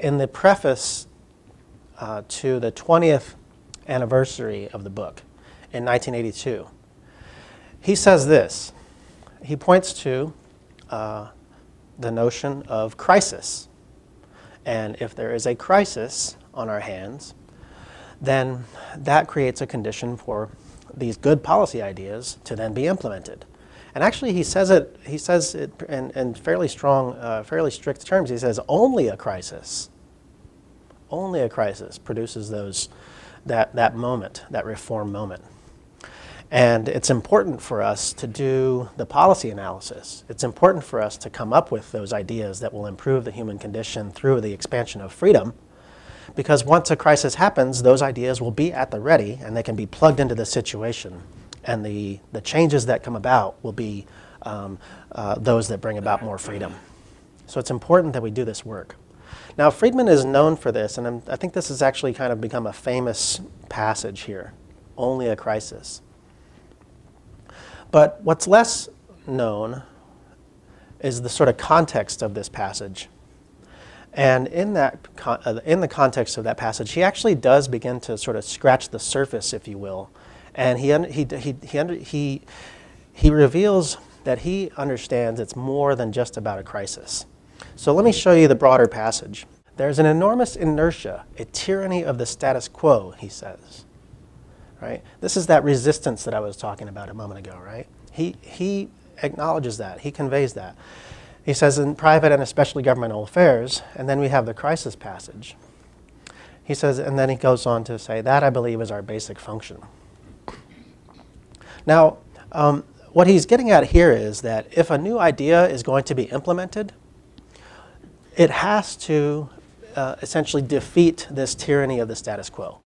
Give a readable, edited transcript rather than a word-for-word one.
in the preface to the 20th anniversary of the book in 1982, he says this. He points to the notion of crisis. And if there is a crisis on our hands, then that creates a condition for these good policy ideas to then be implemented. And actually he says it in fairly strong, fairly strict terms. He says only a crisis produces that moment, that reform moment. And it's important for us to do the policy analysis. It's important for us to come up with those ideas that will improve the human condition through the expansion of freedom, because once a crisis happens, those ideas will be at the ready and they can be plugged into the situation. And the changes that come about will be those that bring about more freedom. So it's important that we do this work. Now, Friedman is known for this, and I think this has actually kind of become a famous passage here, only a crisis. But what's less known is the sort of context of this passage. And in the context of that passage, he actually does begin to sort of scratch the surface, if you will. And he reveals that he understands it's more than just about a crisis. So let me show you the broader passage. There's an enormous inertia, a tyranny of the status quo, he says. Right? This is that resistance that I was talking about a moment ago, right? He acknowledges that. He conveys that. He says in private and especially governmental affairs, and then we have the crisis passage. He says, and then he goes on to say, that I believe is our basic function. Now, what he's getting at here is that if a new idea is going to be implemented, it has to essentially defeat this tyranny of the status quo.